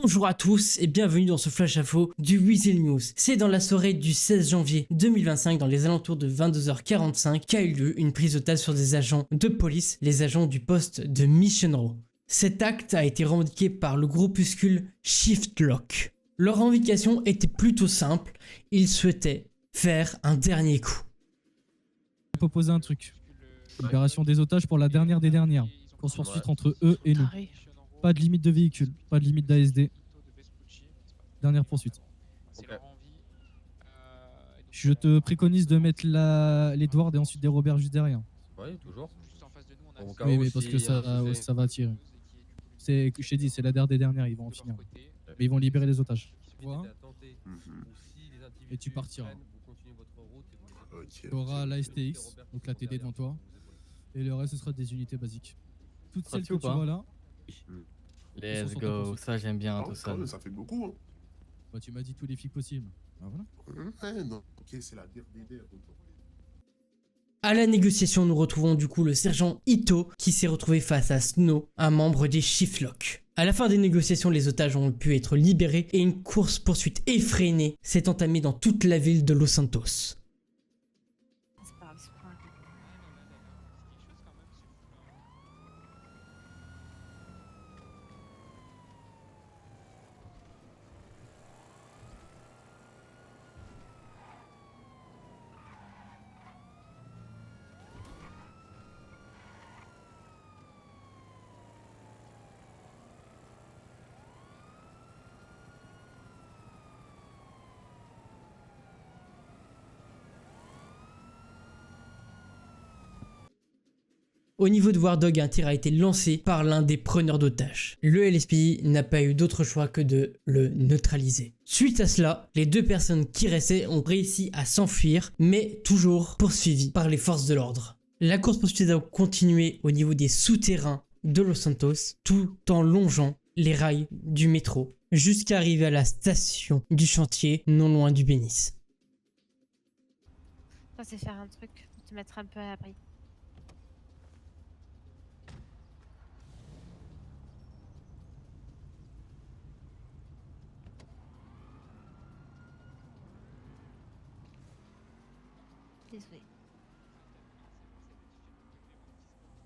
Bonjour à tous et bienvenue dans ce flash info du Weasel News. C'est dans la soirée du 16 janvier 2025, dans les alentours de 22h45, qu'a eu lieu une prise d'otage sur des agents de police, les agents du poste de Mission Row. Cet acte a été revendiqué par le groupuscule Shiftlock. Leur revendication était plutôt simple, ils souhaitaient faire un dernier coup. Je peux poser un truc. Libération des otages pour la dernière des dernières. Course poursuite entre eux et nous. Pas de limite de véhicule, pas de limite d'ASD. Dernière poursuite. Okay. Je te préconise de mettre l'Edward et ensuite des Robert juste derrière. Oui, toujours. Oui, mais parce que ça va tirer. Je t'ai dit, c'est la dernière des dernières, ils vont en finir. Mais ils vont libérer les otages. Tu vois. Et tu partiras. Tu auras la STX, donc la TD devant toi. Et le reste, ce sera des unités basiques. Toutes celles que tu vois là. Let's go, ça j'aime bien tout ça. Ça fait beaucoup, hein. Bah, tu m'as dit tous les filles possibles. Ah, voilà. Non, ok, c'est la DRDD. À la négociation, nous retrouvons du coup le sergent Ito qui s'est retrouvé face à Snow, un membre des Shiftlock. À la fin des négociations, les otages ont pu être libérés et une course-poursuite effrénée s'est entamée dans toute la ville de Los Santos. Au niveau de War Dog, un tir a été lancé par l'un des preneurs d'otages. Le LSPD n'a pas eu d'autre choix que de le neutraliser. Suite à cela, les deux personnes qui restaient ont réussi à s'enfuir, mais toujours poursuivis par les forces de l'ordre. La course-poursuite a continué au niveau des souterrains de Los Santos, tout en longeant les rails du métro, jusqu'à arriver à la station du chantier, non loin du Bénis. Ça, c'est faire un truc pour te mettre un peu à l'abri. Désolé.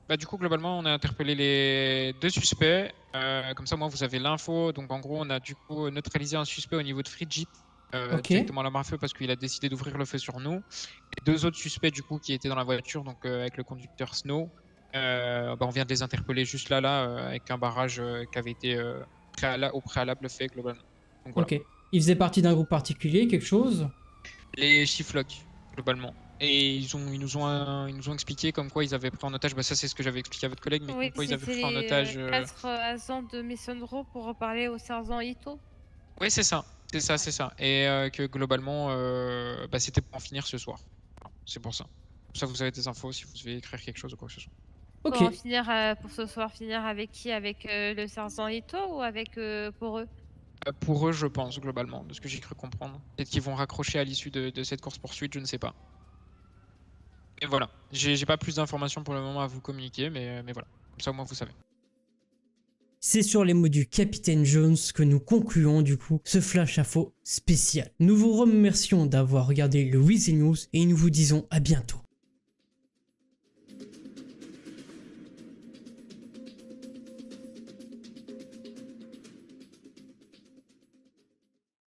Bah, du coup, globalement, on a interpellé les deux suspects. Comme ça, moi, vous avez l'info. Donc, en gros, on a du coup neutralisé un suspect au niveau de Frigid, directement à l'arme à feu parce qu'il a décidé d'ouvrir le feu sur nous. Et deux autres suspects, du coup, qui étaient dans la voiture, donc avec le conducteur Snow. Bah, on vient de les interpeller juste là, avec un barrage qui avait été au préalable fait, globalement. Donc, voilà. Ok. Ils faisaient partie d'un groupe particulier, quelque chose? Les Shiftlock, globalement. Et ils nous ont expliqué comme quoi ils avaient pris en otage, bah ça c'est ce que j'avais expliqué à votre collègue, mais Oui, comme quoi ils avaient c'était pris en otage... les 4 agents de Mission Row pour reparler au sergent Ito. Oui c'est ça, c'est ça. Et que globalement, bah, c'était pour en finir ce soir. C'est pour ça. Pour ça vous avez des infos si vous devez écrire quelque chose ou quoi que ce soit. Ok. Pour en finir, pour ce soir, finir avec qui? Avec le sergent Ito ou avec pour eux? Pour eux je pense globalement, de ce que j'ai cru comprendre. Peut-être qu'ils vont raccrocher à l'issue de cette course-poursuite, je ne sais pas. Et voilà, j'ai pas plus d'informations pour le moment à vous communiquer, mais voilà, comme ça au moins vous savez. C'est sur les mots du Capitaine Jones que nous concluons du coup ce flash info spécial. Nous vous remercions d'avoir regardé le Weasel News et nous vous disons à bientôt.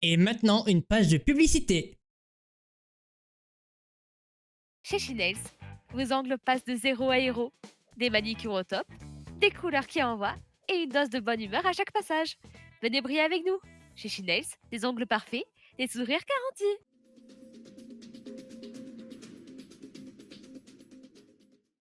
Et maintenant une page de publicité. Chez Chinels, vos angles passent de 0 à héros, des manicures au top, des couleurs qui envoient et une dose de bonne humeur à chaque passage. Venez briller avec nous. Chez Chinels, des ongles parfaits, des sourires garantis.